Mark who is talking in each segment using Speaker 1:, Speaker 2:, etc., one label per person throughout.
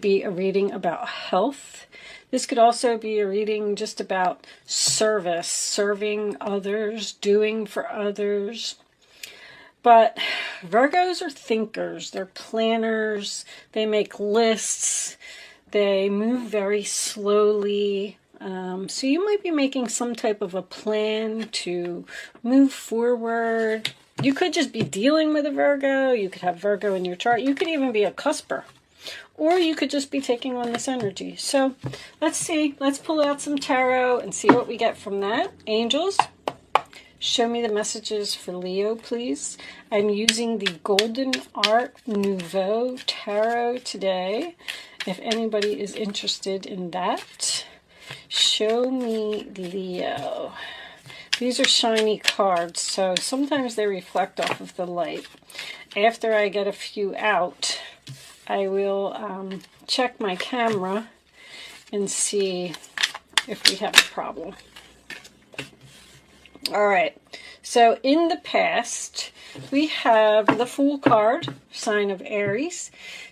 Speaker 1: be a reading about health. This could also be a reading just about service, serving others, doing for others. But Virgos are thinkers, they're planners, they make lists, they move very slowly. So you might be making some type of a plan to move forward. You could just be dealing with a Virgo, you could have Virgo in your chart, you could even be a cusper. Or you could just be taking on this energy. So let's see. Let's pull out some tarot and see what we get from that. Angels, show me the messages for Leo, please. I'm using the Golden Art Nouveau Tarot today. If anybody is interested in that, show me Leo. These are shiny cards, so sometimes they reflect off of the light. After I get a few out, I will check my camera and see if we have a problem. All right, so in the past, we have the Fool card, sign of Aries,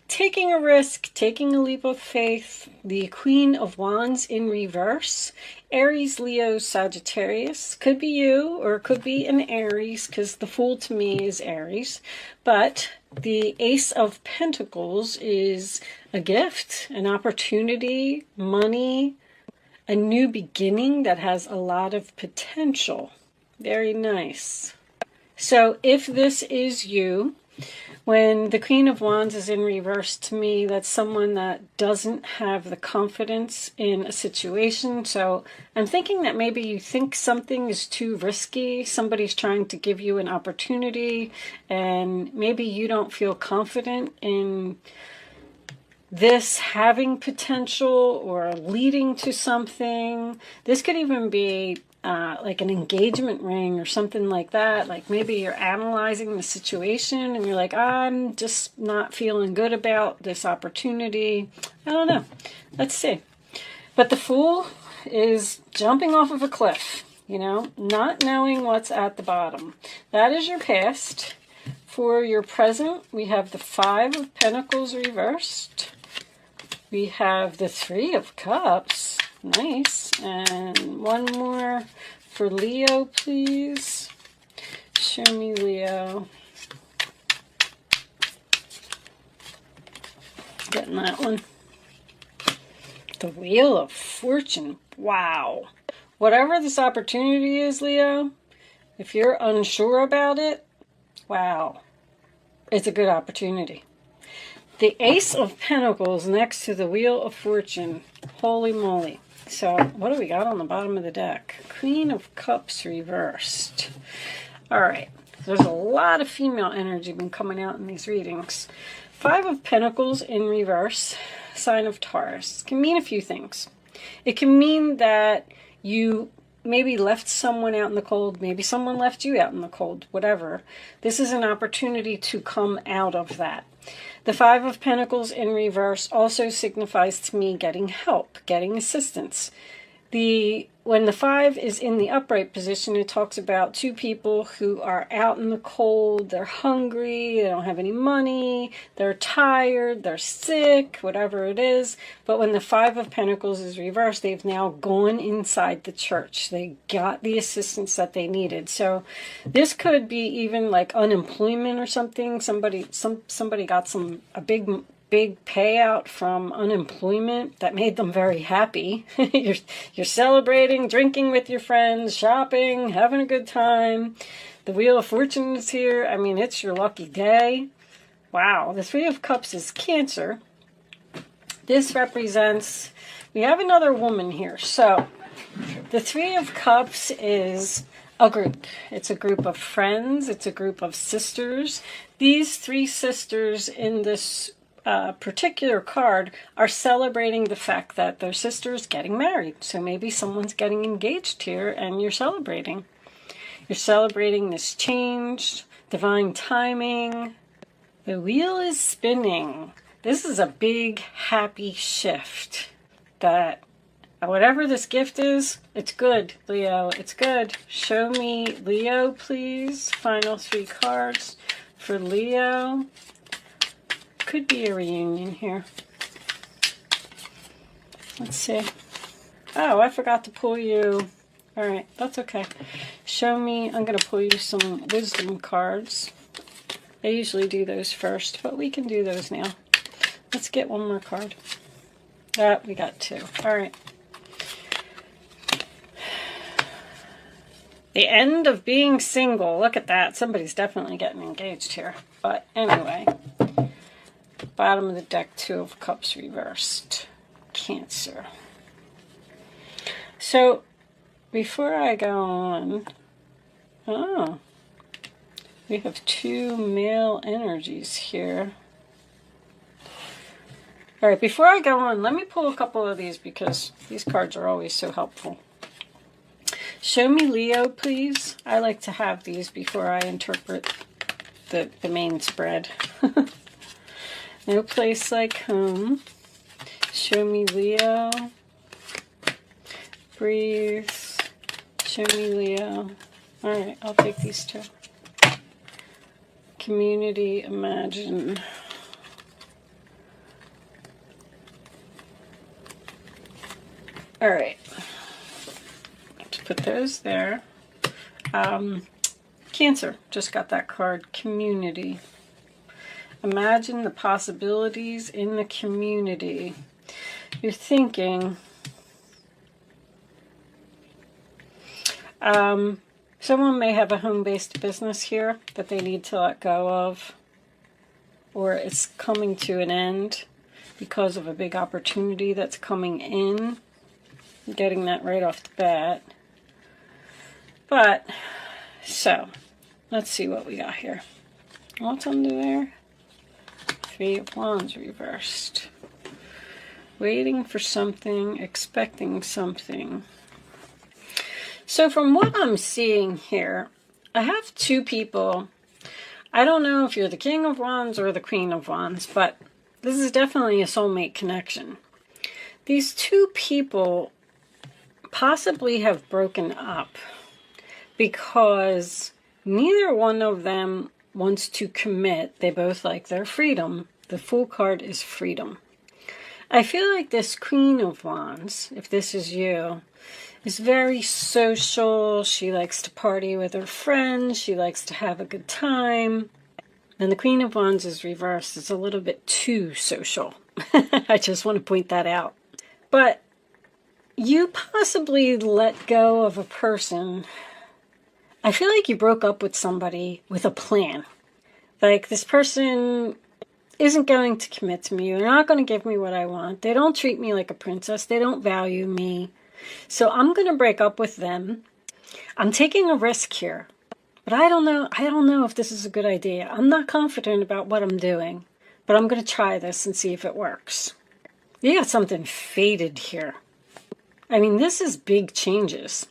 Speaker 1: taking a risk, taking a leap of faith, the Queen of Wands in reverse, Aries, Leo, Sagittarius. Could be you, or it could be an Aries, because the Fool to me is Aries. But the Ace of Pentacles is a gift, an opportunity, money, a new beginning that has a lot of potential. Very nice. So if this is you, when the Queen of Wands is in reverse, to me, that's someone that doesn't have the confidence in a situation. So I'm thinking that maybe you think something is too risky. Somebody's trying to give you an opportunity, and maybe you don't feel confident in this having potential or leading to something. This could even be like an engagement ring or something like that. Like maybe you're analyzing the situation and you're like, I'm just not feeling good about this opportunity. I don't know. Let's see. But the Fool is jumping off of a cliff, you know, not knowing what's at the bottom. That is your past. For your present, we have the Five of Pentacles reversed. We have the Three of Cups. Nice. And one more for Leo, please. Show me Leo. Getting that one. The Wheel of Fortune. Wow. Whatever this opportunity is, Leo, if you're unsure about it, wow, it's a good opportunity. The Ace of Pentacles next to the Wheel of Fortune. Holy moly. So what do we got on the bottom of the deck? Queen of Cups reversed. All right. There's a lot of female energy been coming out in these readings. Five of Pentacles in reverse. Sign of Taurus. Can mean a few things. It can mean that you maybe left someone out in the cold. Maybe someone left you out in the cold. Whatever. This is an opportunity to come out of that. The Five of Pentacles in reverse also signifies to me getting help, getting assistance. When the Five is in the upright position, it talks about two people who are out in the cold, they're hungry, they don't have any money, they're tired, they're sick, whatever it is. But when the Five of Pentacles is reversed, they've now gone inside the church. They got the assistance that they needed. So this could be even like unemployment or something. Somebody got a big payout from unemployment that made them very happy. You're celebrating, drinking with your friends, shopping, having a good time. The Wheel of Fortune is here. I mean, it's your lucky day. Wow, the Three of Cups is Cancer. This represents, we have another woman here. So the Three of Cups is a group. It's a group of friends. It's a group of sisters. These three sisters in this particular card are celebrating the fact that their sister's getting married. So maybe someone's getting engaged here and you're celebrating. You're celebrating this change, divine timing. The wheel is spinning. This is a big, happy shift that whatever this gift is, it's good, Leo. It's good. Show me Leo, please. Final three cards for Leo. Could be a reunion here. Let's see. Oh, I forgot to pull you. All right, that's okay. Show me. I'm going to pull you some wisdom cards. I usually do those first, but we can do those now. Let's get one more card. We got two. All right. The end of being single. Look at that. Somebody's definitely getting engaged here. But anyway, bottom of the deck, Two of Cups reversed. Cancer. So, before I go on, we have two male energies here. All right, before I go on, let me pull a couple of these because these cards are always so helpful. Show me Leo, please. I like to have these before I interpret the main spread. No place like home. Show me Leo. Breathe. Show me Leo. All right, I'll take these two. Community, imagine. All right. Let's put those there. Cancer, just got that card. Community. Imagine the possibilities in the community. You're thinking, someone may have a home-based business here that they need to let go of, or it's coming to an end because of a big opportunity that's coming in. I'm getting that right off the bat. But, so, let's see what we got here. What's under there? Three of Wands reversed. Waiting for something, expecting something. So from what I'm seeing here, I have two people. I don't know if you're the King of Wands or the Queen of Wands, but this is definitely a soulmate connection. These two people possibly have broken up because neither one of them wants to commit. They both like their freedom. The Fool card is freedom. I feel like this Queen of Wands, if this is you, is very social. She likes to party with her friends. She likes to have a good time. And the Queen of Wands is reversed. It's a little bit too social. I just want to point that out. But you possibly let go of a person. I feel like you broke up with somebody with a plan. Like, this person isn't going to commit to me. They're not going to give me what I want. They don't treat me like a princess. They don't value me. So I'm going to break up with them. I'm taking a risk here. But I don't know if this is a good idea. I'm not confident about what I'm doing. But I'm going to try this and see if it works. You got something fated here. I mean, this is big changes.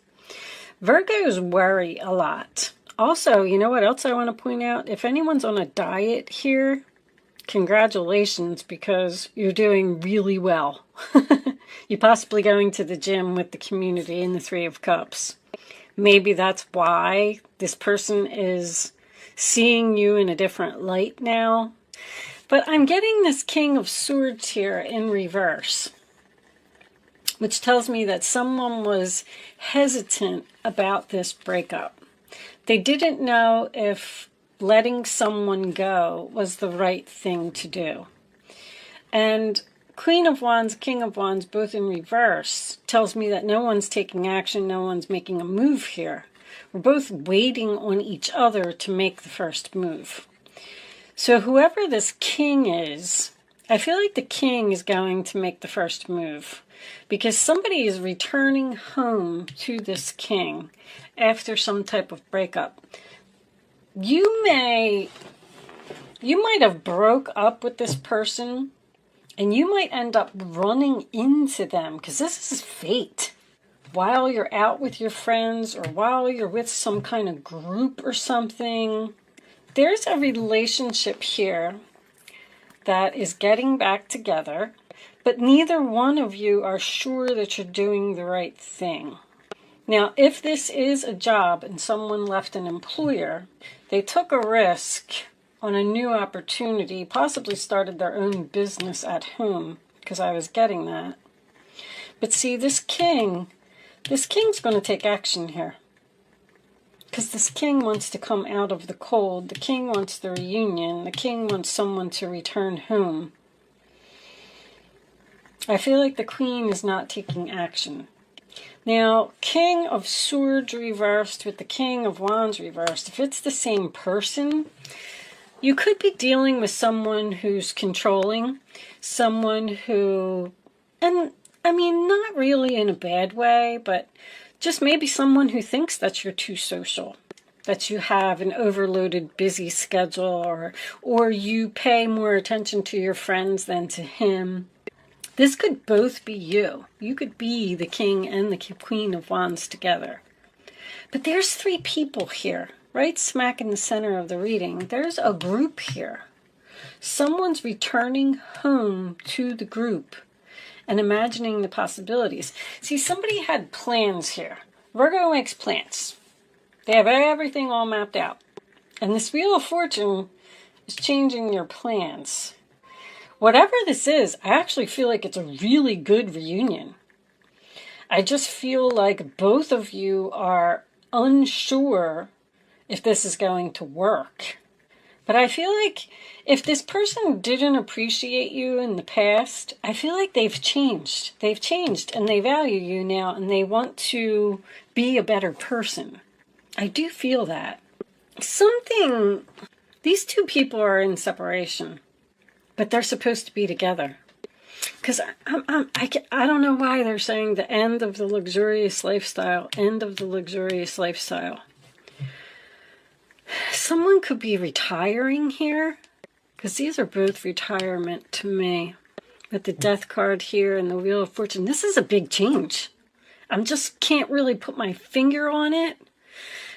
Speaker 1: Virgos worry a lot. Also, you know what else I want to point out? If anyone's on a diet here, congratulations, because you're doing really well. You're possibly going to the gym with the community in the Three of Cups. Maybe that's why this person is seeing you in a different light now. But I'm getting this King of Swords here in reverse, which tells me that someone was hesitant about this breakup. They didn't know if letting someone go was the right thing to do. And Queen of Wands, King of Wands, both in reverse, tells me that no one's taking action, no one's making a move here. We're both waiting on each other to make the first move. So whoever this king is, I feel like the king is going to make the first move because somebody is returning home to this king after some type of breakup. You might have broke up with this person and you might end up running into them because this is fate. While you're out with your friends or while you're with some kind of group or something, there's a relationship here that is getting back together, but neither one of you are sure that you're doing the right thing. Now, if this is a job and someone left an employer, they took a risk on a new opportunity, possibly started their own business at home, because I was getting that. But see, this king's going to take action here. Because this king wants to come out of the cold. The king wants the reunion. The king wants someone to return home. I feel like the queen is not taking action. Now, King of Swords reversed with the King of Wands reversed. If it's the same person, you could be dealing with someone who's controlling. Someone who, and I mean, not really in a bad way, but just maybe someone who thinks that you're too social, that you have an overloaded, busy schedule, or you pay more attention to your friends than to him. This could both be you. You could be the king and the queen of wands together. But there's three people here, right smack in the center of the reading. There's a group here. Someone's returning home to the group and imagining the possibilities. See, somebody had plans here. Virgo makes plans. They have everything all mapped out. And this Wheel of Fortune is changing your plans. Whatever this is, I actually feel like it's a really good reunion. I just feel like both of you are unsure if this is going to work. But I feel like if this person didn't appreciate you in the past, I feel like they've changed. They've changed and they value you now and they want to be a better person. I do feel that. These two people are in separation. But they're supposed to be together. Because I don't know why they're saying the end of the luxurious lifestyle. End of the luxurious lifestyle. Someone could be retiring here. Because these are both retirement to me. With the Death card here and the Wheel of Fortune. This is a big change. I just can't really put my finger on it.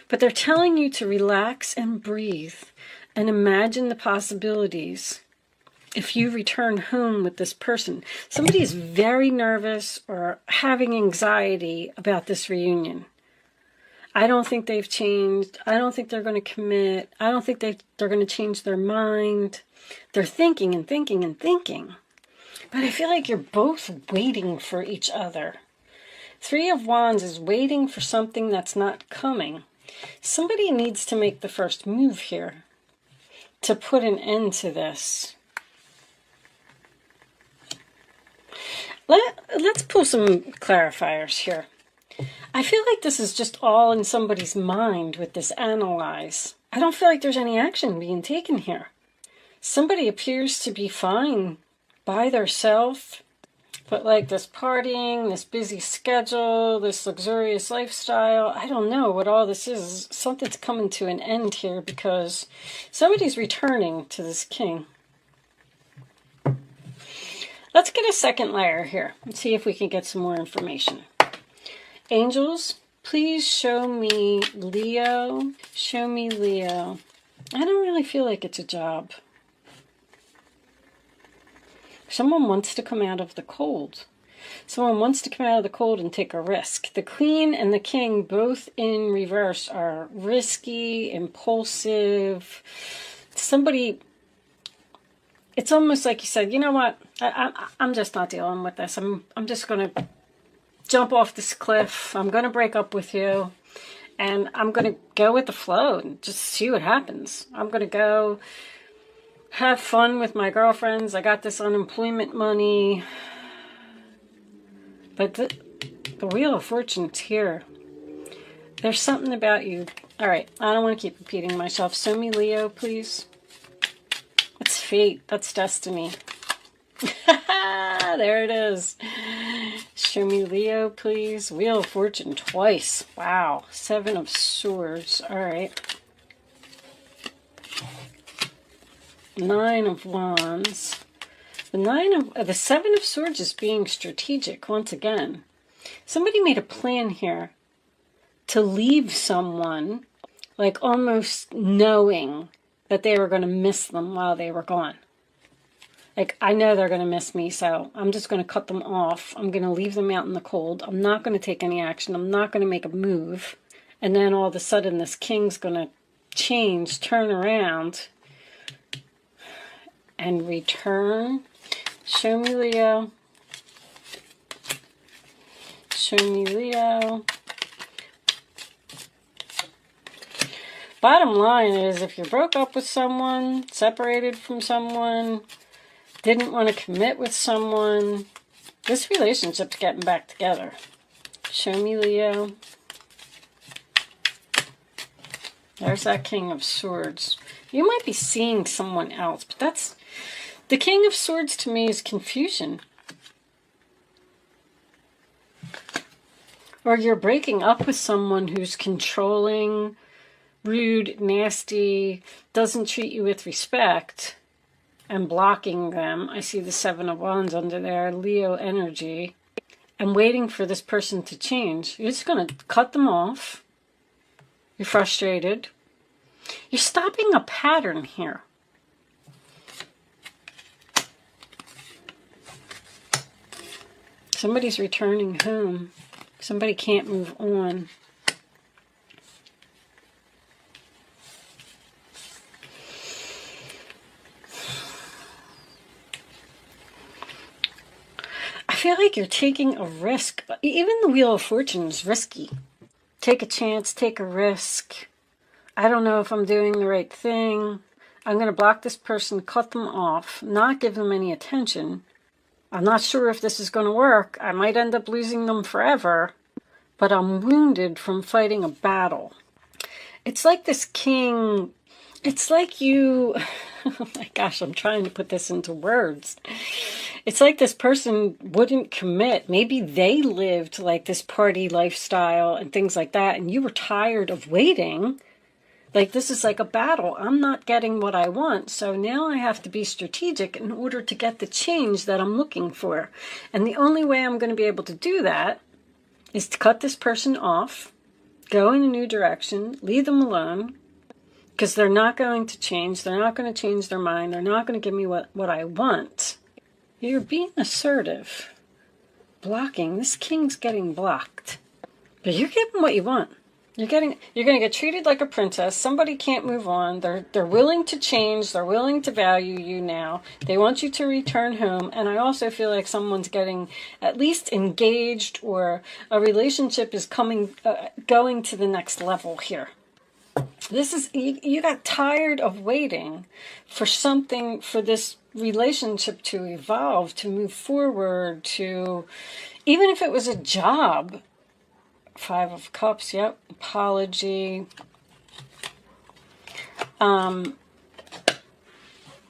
Speaker 1: But they're telling you to relax and breathe. And imagine the possibilities. If you return home with this person, somebody is very nervous or having anxiety about this reunion. I don't think they've changed. I don't think they're going to commit. I don't think they're going to change their mind. They're thinking and thinking and thinking. But I feel like you're both waiting for each other. Three of Wands is waiting for something that's not coming. Somebody needs to make the first move here to put an end to this. Let's pull some clarifiers here. I feel like this is just all in somebody's mind with this analyze. I don't feel like there's any action being taken here. Somebody appears to be fine by themselves, but like this partying, this busy schedule, this luxurious lifestyle, I don't know what all this is. Something's coming to an end here because somebody's returning to this king. Let's get a second layer here and see if we can get some more information. Angels, please show me Leo. Show me Leo. I don't really feel like it's a job. Someone wants to come out of the cold. Someone wants to come out of the cold and take a risk. The Queen and the King, both in reverse, are risky, impulsive. Somebody... It's almost like you said, you know what, I'm just not dealing with this. I'm just going to jump off this cliff. I'm going to break up with you. And I'm going to go with the flow and just see what happens. I'm going to go have fun with my girlfriends. I got this unemployment money. But the Wheel of Fortune's here. There's something about you. All right, I don't want to keep repeating myself. Show me Leo, please. That's fate. That's destiny. There it is. Show me Leo, please. Wheel of Fortune twice. Wow. 7 of Swords. All right. 9 of Wands. The 7 of Swords is being strategic once again. Somebody made a plan here to leave someone, like almost knowing that they were going to miss them while they were gone. Like, I know they're going to miss me, so I'm just going to cut them off. I'm going to leave them out in the cold. I'm not going to take any action. I'm not going to make a move. And then all of a sudden, this king's going to change, turn around, and return. Show me Leo. Show me Leo. Bottom line is, if you broke up with someone, separated from someone, didn't want to commit with someone, this relationship's getting back together. Show me Leo. There's that King of Swords. You might be seeing someone else, but that's... The King of Swords to me is confusion. Or you're breaking up with someone who's controlling, rude, nasty, doesn't treat you with respect, and blocking them. I see the Seven of Wands under there, Leo energy. And waiting for this person to change. You're just going to cut them off. You're frustrated. You're stopping a pattern here. Somebody's returning home. Somebody can't move on. I feel like you're taking a risk. Even the Wheel of Fortune is risky. Take a chance, take a risk. I don't know if I'm doing the right thing. I'm going to block this person, cut them off, not give them any attention. I'm not sure if this is going to work. I might end up losing them forever, but I'm wounded from fighting a battle. It's like this king, it's like you, oh my gosh, I'm trying to put this into words. It's like this person wouldn't commit. Maybe they lived like this party lifestyle and things like that, and you were tired of waiting. Like, this is like a battle. I'm not getting what I want, so now I have to be strategic in order to get the change that I'm looking for. And the only way I'm going to be able to do that is to cut this person off, go in a new direction, leave them alone, because they're not going to change. They're not going to change their mind. They're not going to give me what I want. You're being assertive. Blocking. This king's getting blocked. But you're getting what you want. You're going to get treated like a princess. Somebody can't move on. They're willing to change. They're willing to value you now. They want you to return home. And I also feel like someone's getting at least engaged, or a relationship is going to the next level here. This is, you got tired of waiting for something, for this relationship to evolve, to move forward, to, even if it was a job. Five of Cups, yep. Apology. Even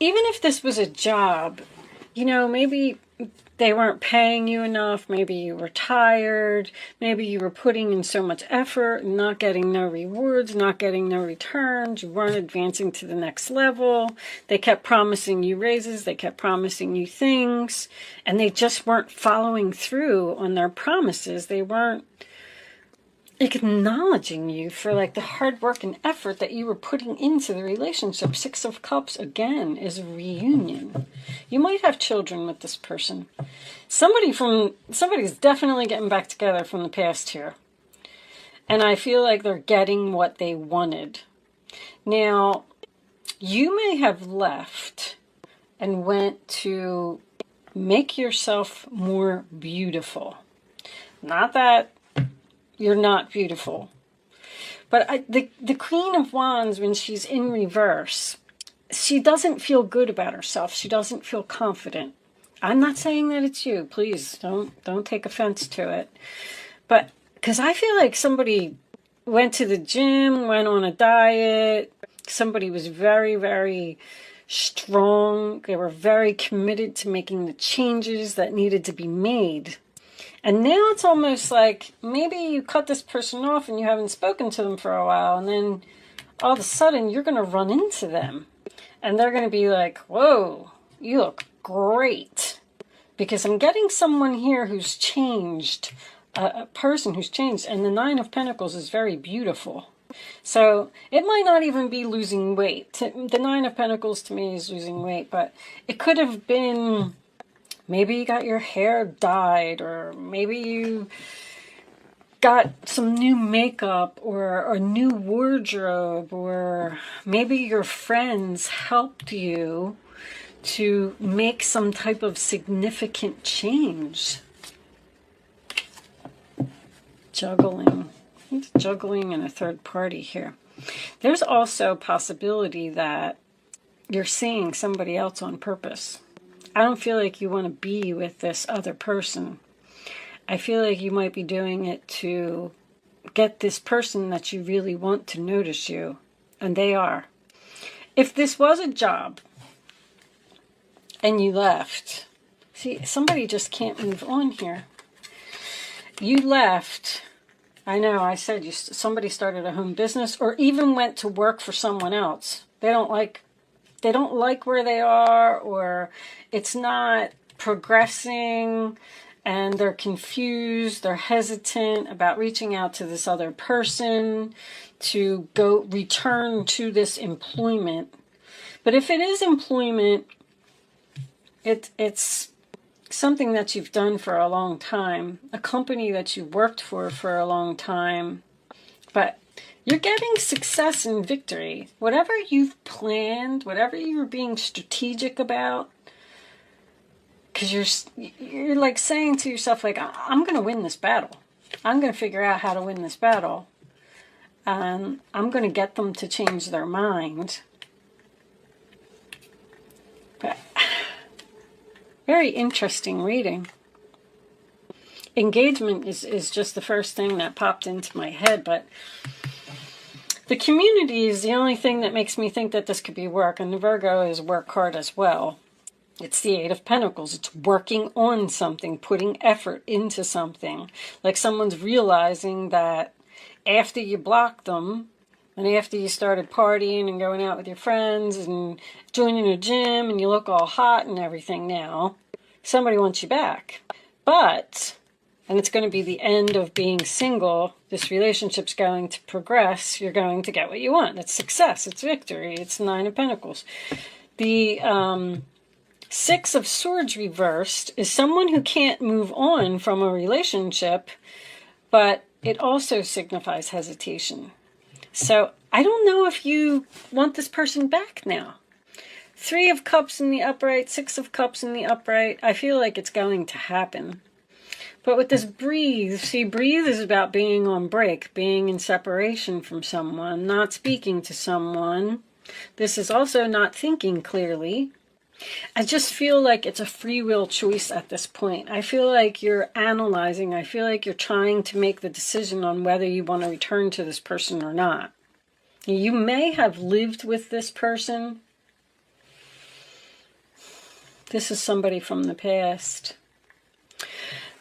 Speaker 1: if this was a job, you know, maybe they weren't paying you enough. Maybe you were tired. Maybe you were putting in so much effort, not getting no rewards, not getting no returns. You weren't advancing to the next level. They kept promising you raises. They kept promising you things. And they just weren't following through on their promises. They weren't acknowledging you for like the hard work and effort that you were putting into the relationship. Six of Cups again is a reunion. You might have children with this person. Somebody's definitely getting back together from the past here. And I feel like they're getting what they wanted. Now, you may have left and went to make yourself more beautiful. Not that you're not beautiful. But the Queen of Wands, when she's in reverse, she doesn't feel good about herself. She doesn't feel confident. I'm not saying that it's you. Please don't take offense to it. But because I feel like somebody went to the gym, went on a diet. Somebody was very, very strong. They were very committed to making the changes that needed to be made. And now it's almost like maybe you cut this person off and you haven't spoken to them for a while, and then all of a sudden you're going to run into them. And they're going to be like, whoa, you look great. Because I'm getting someone here who's changed, a person who's changed. And the Nine of Pentacles is very beautiful. So it might not even be losing weight. The Nine of Pentacles to me is losing weight, but it could have been... Maybe you got your hair dyed, or maybe you got some new makeup or a new wardrobe, or maybe your friends helped you to make some type of significant change. Juggling. It's juggling and a third party here. There's also a possibility that you're seeing somebody else on purpose. I don't feel like you want to be with this other person. I feel like you might be doing it to get this person that you really want to notice you. And they are. If this was a job and you left, see, somebody just can't move on here. You left. I know, I said somebody started a home business or even went to work for someone else. They don't like where they are, or it's not progressing, and they're confused, they're hesitant about reaching out to this other person to go return to this employment. But if it is employment, it's something that you've done for a long time, a company that you worked for a long time, but you're getting success and victory. Whatever you've planned, whatever you're being strategic about, because you're like saying to yourself, like, I'm going to win this battle. I'm going to figure out how to win this battle. I'm going to get them to change their mind. But very interesting reading. Engagement is just the first thing that popped into my head, but the community is the only thing that makes me think that this could be work, and the Virgo is work hard as well. It's the Eight of Pentacles. It's working on something, putting effort into something. Like someone's realizing that after you blocked them, and after you started partying and going out with your friends and joining a gym and you look all hot and everything now, somebody wants you back. But, and it's going to be the end of being single, this relationship's going to progress, you're going to get what you want. It's success, it's victory, it's Nine of Pentacles. The Six of Swords reversed is someone who can't move on from a relationship, but it also signifies hesitation. So I don't know if you want this person back now. Three of Cups in the upright, Six of Cups in the upright. I feel like it's going to happen. But with this breathe, see, breathe is about being on break, being in separation from someone, not speaking to someone. This is also not thinking clearly. I just feel like it's a free will choice at this point. I feel like you're analyzing. I feel like you're trying to make the decision on whether you want to return to this person or not. You may have lived with this person. This is somebody from the past.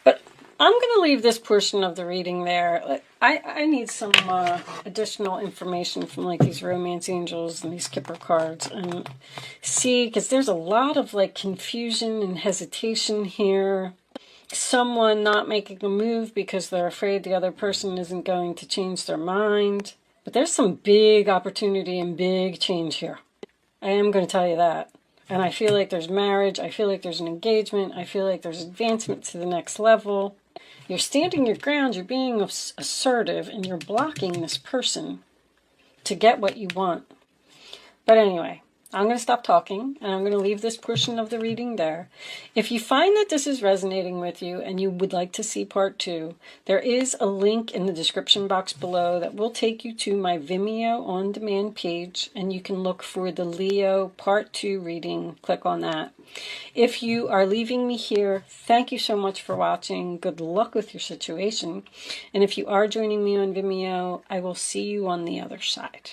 Speaker 1: But I'm going to leave this portion of the reading there. I need some additional information from like these romance angels and these Kipper cards, and see, because there's a lot of like confusion and hesitation here. Someone not making a move because they're afraid the other person isn't going to change their mind. But there's some big opportunity and big change here. I am going to tell you that. And I feel like there's marriage. I feel like there's an engagement. I feel like there's advancement to the next level. You're standing your ground, you're being assertive, and you're blocking this person to get what you want. But anyway, I'm going to stop talking, and I'm going to leave this portion of the reading there. If you find that this is resonating with you and you would like to see part 2, there is a link in the description box below that will take you to my Vimeo on-demand page, and you can look for the Leo part 2 reading. Click on that. If you are leaving me here, thank you so much for watching. Good luck with your situation. And if you are joining me on Vimeo, I will see you on the other side.